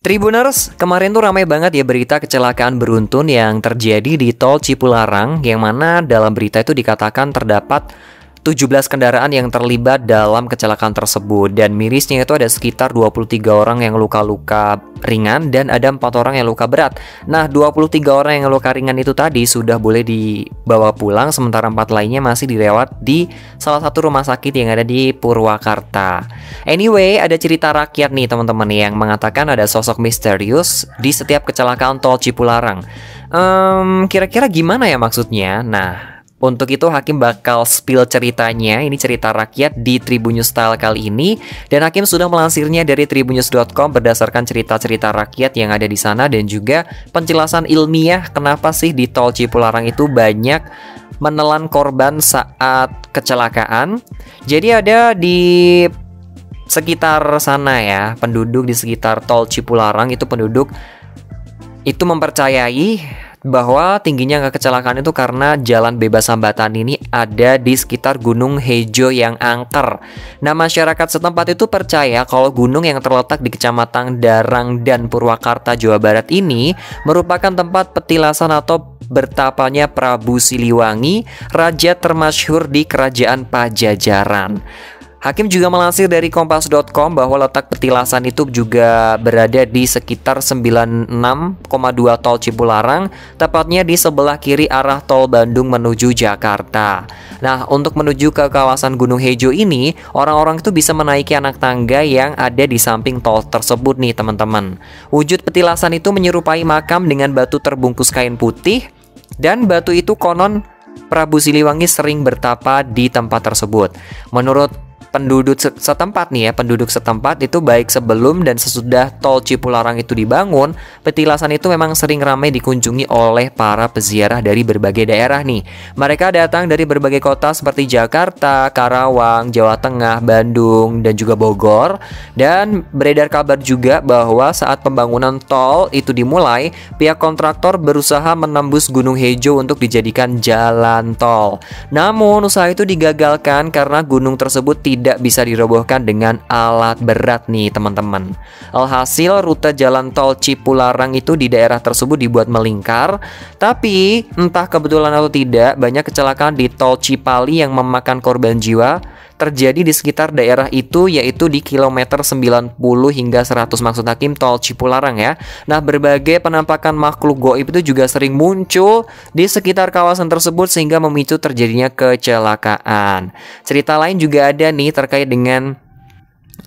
Tribuners, kemarin tuh ramai banget ya berita kecelakaan beruntun yang terjadi di Tol Cipularang, yang mana dalam berita itu dikatakan terdapat 17 kendaraan yang terlibat dalam kecelakaan tersebut, dan mirisnya itu ada sekitar 23 orang yang luka-luka ringan dan ada 4 orang yang luka berat. Nah, 23 orang yang luka ringan itu tadi sudah boleh dibawa pulang, sementara 4 lainnya masih dirawat di salah satu rumah sakit yang ada di Purwakarta. Anyway, ada cerita rakyat nih teman-teman yang mengatakan ada sosok misterius di setiap kecelakaan Tol Cipularang. Kira-kira gimana ya maksudnya? Nah, untuk itu Hakim bakal spill ceritanya. Ini cerita rakyat di Tribun News Style kali ini, dan Hakim sudah melansirnya dari tribunnews.com berdasarkan cerita-cerita rakyat yang ada di sana dan juga penjelasan ilmiah kenapa sih di Tol Cipularang itu banyak menelan korban saat kecelakaan. Jadi ada di sekitar sana ya, penduduk di sekitar Tol Cipularang itu penduduk itu mempercayai bahwa tingginya angka kecelakaan itu karena jalan bebas hambatan ini ada di sekitar Gunung Hejo yang angker. Nah, masyarakat setempat itu percaya kalau gunung yang terletak di Kecamatan Darang dan Purwakarta, Jawa Barat ini merupakan tempat petilasan atau bertapanya Prabu Siliwangi, raja termasyhur di Kerajaan Pajajaran. Hakim juga melansir dari kompas.com bahwa letak petilasan itu juga berada di sekitar 96,2 Tol Cipularang, tepatnya di sebelah kiri arah Tol Bandung menuju Jakarta. Nah, untuk menuju ke kawasan Gunung Hejo ini, orang-orang itu bisa menaiki anak tangga yang ada di samping tol tersebut nih teman-teman. Wujud petilasan itu menyerupai makam dengan batu terbungkus kain putih, dan batu itu konon Prabu Siliwangi sering bertapa di tempat tersebut. Menurut penduduk setempat nih ya, penduduk setempat itu baik sebelum dan sesudah Tol Cipularang itu dibangun, petilasan itu memang sering ramai dikunjungi oleh para peziarah dari berbagai daerah nih. Mereka datang dari berbagai kota seperti Jakarta, Karawang, Jawa Tengah, Bandung, dan juga Bogor. Dan beredar kabar juga bahwa saat pembangunan tol itu dimulai, pihak kontraktor berusaha menembus Gunung Hejo untuk dijadikan jalan tol. Namun usaha itu digagalkan karena gunung tersebut tidak bisa dirobohkan dengan alat berat nih teman-teman. Alhasil rute jalan tol Cipularang itu di daerah tersebut dibuat melingkar. Tapi entah kebetulan atau tidak, banyak kecelakaan di Tol Cipali yang memakan korban jiwa terjadi di sekitar daerah itu, yaitu di kilometer 90 hingga 100 maksud Hakim Tol Cipularang ya. Nah, berbagai penampakan makhluk goib itu juga sering muncul di sekitar kawasan tersebut sehingga memicu terjadinya kecelakaan. Cerita lain juga ada nih terkait dengan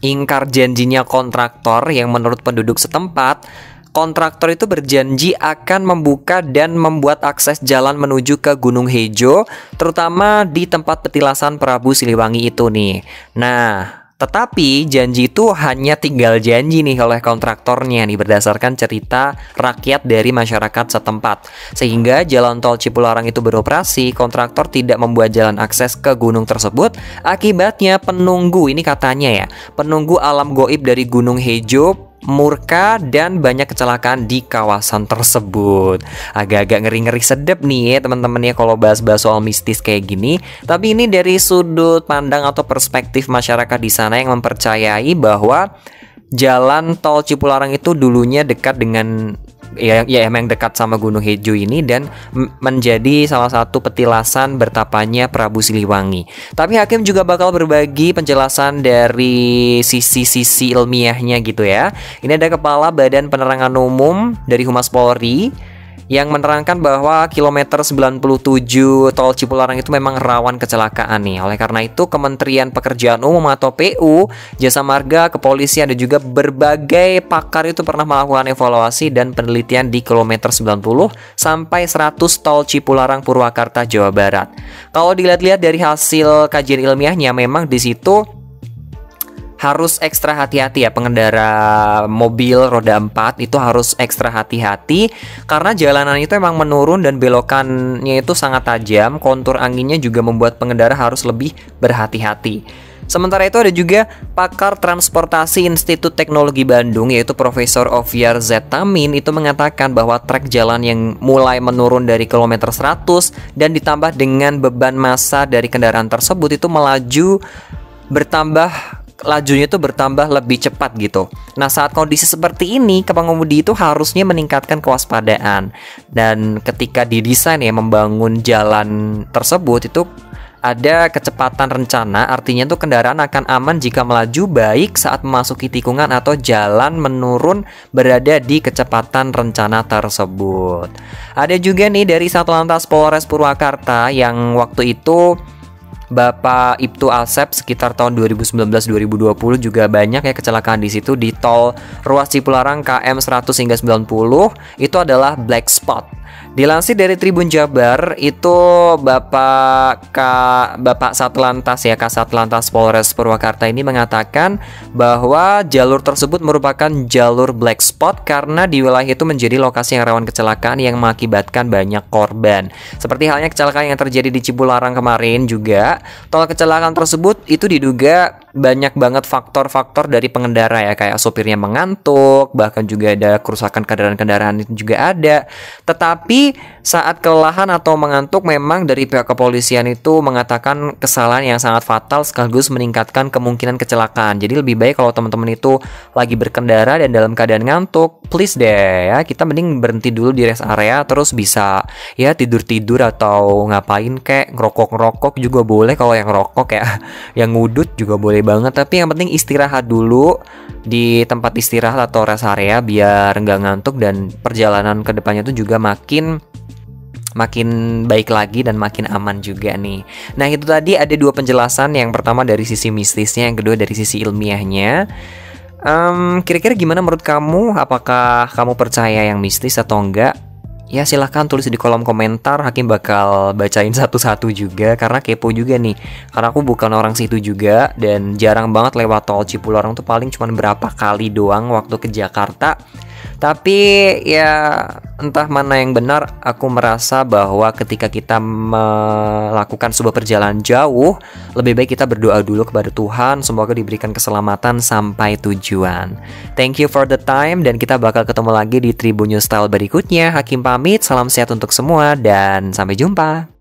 ingkar janjinya kontraktor yang menurut penduduk setempat, kontraktor itu berjanji akan membuka dan membuat akses jalan menuju ke Gunung Hejo, terutama di tempat petilasan Prabu Siliwangi itu nih. Nah, tetapi janji itu hanya tinggal janji nih oleh kontraktornya nih berdasarkan cerita rakyat dari masyarakat setempat. Sehingga jalan tol Cipularang itu beroperasi, kontraktor tidak membuat jalan akses ke gunung tersebut. Akibatnya penunggu, ini katanya ya, penunggu alam goib dari Gunung Hejo murka dan banyak kecelakaan di kawasan tersebut. Agak-agak ngeri-ngeri sedep nih ya teman-teman ya kalau bahas-bahas soal mistis kayak gini. Tapi ini dari sudut pandang atau perspektif masyarakat di sana yang mempercayai bahwa jalan tol Cipularang itu dulunya dekat dengan ya emang dekat sama Gunung Hejo ini dan menjadi salah satu petilasan bertapanya Prabu Siliwangi. Tapi Hakim juga bakal berbagi penjelasan dari sisi-sisi ilmiahnya gitu ya. Ini ada Kepala Badan Penerangan Umum dari Humas Polri yang menerangkan bahwa kilometer 97 Tol Cipularang itu memang rawan kecelakaan nih. Oleh karena itu Kementerian Pekerjaan Umum atau PU, Jasa Marga, Kepolisian dan juga berbagai pakar itu pernah melakukan evaluasi dan penelitian di kilometer 90 sampai 100 Tol Cipularang Purwakarta, Jawa Barat. Kalau dilihat-lihat dari hasil kajian ilmiahnya, memang di situ harus ekstra hati-hati ya, pengendara mobil roda 4 itu harus ekstra hati-hati karena jalanan itu emang menurun dan belokannya itu sangat tajam. Kontur anginnya juga membuat pengendara harus lebih berhati-hati. Sementara itu ada juga pakar transportasi Institut Teknologi Bandung yaitu Profesor Oviar Zetamin itu mengatakan bahwa trek jalan yang mulai menurun dari kilometer 100 dan ditambah dengan beban massa dari kendaraan tersebut itu melaju bertambah lajunya itu bertambah lebih cepat gitu. Nah, saat kondisi seperti ini, pengemudi itu harusnya meningkatkan kewaspadaan. Dan ketika didesain ya membangun jalan tersebut itu ada kecepatan rencana, artinya tuh kendaraan akan aman jika melaju baik saat memasuki tikungan atau jalan menurun berada di kecepatan rencana tersebut. Ada juga nih dari Satlantas Polres Purwakarta yang waktu itu Bapak Ibtu Asep sekitar tahun 2019-2020 juga banyak ya kecelakaan di situ di tol ruas Cipularang KM 100 hingga 90 itu adalah black spot. Dilansir dari Tribun Jabar itu Bapak Satlantas ya Kasatlantas Polres Purwakarta ini mengatakan bahwa jalur tersebut merupakan jalur black spot karena di wilayah itu menjadi lokasi yang rawan kecelakaan yang mengakibatkan banyak korban. Seperti halnya kecelakaan yang terjadi di Cipularang kemarin juga, tol kecelakaan tersebut itu diduga banyak banget faktor-faktor dari pengendara ya, kayak sopirnya mengantuk, bahkan juga ada kerusakan kendaraan-kendaraan itu juga ada. Tetapi saat kelelahan atau mengantuk memang dari pihak kepolisian itu mengatakan kesalahan yang sangat fatal sekaligus meningkatkan kemungkinan kecelakaan. Jadi lebih baik kalau teman-teman itu lagi berkendara dan dalam keadaan ngantuk, please deh ya, kita mending berhenti dulu di rest area terus bisa ya tidur-tidur atau ngapain kayak ngerokok-ngerokok juga boleh kalau yang rokok ya. Yang ngudut juga boleh banget, tapi yang penting istirahat dulu di tempat istirahat atau rest area biar nggak ngantuk dan perjalanan ke depannya itu juga makin baik lagi dan makin aman juga nih. Nah, itu tadi ada dua penjelasan, yang pertama dari sisi mistisnya, yang kedua dari sisi ilmiahnya. Kira-kira gimana menurut kamu? Apakah kamu percaya yang mistis atau enggak? Ya silahkan tulis di kolom komentar, Hakim bakal bacain satu-satu juga karena kepo juga nih. Karena aku bukan orang situ juga dan jarang banget lewat tol Cipularang tuh, paling cuma berapa kali doang waktu ke Jakarta. Tapi ya entah mana yang benar, aku merasa bahwa ketika kita melakukan sebuah perjalanan jauh, lebih baik kita berdoa dulu kepada Tuhan, semoga diberikan keselamatan sampai tujuan. Thank you for the time, dan kita bakal ketemu lagi di Tribun News Style berikutnya. Hakim pamit, salam sehat untuk semua, dan sampai jumpa.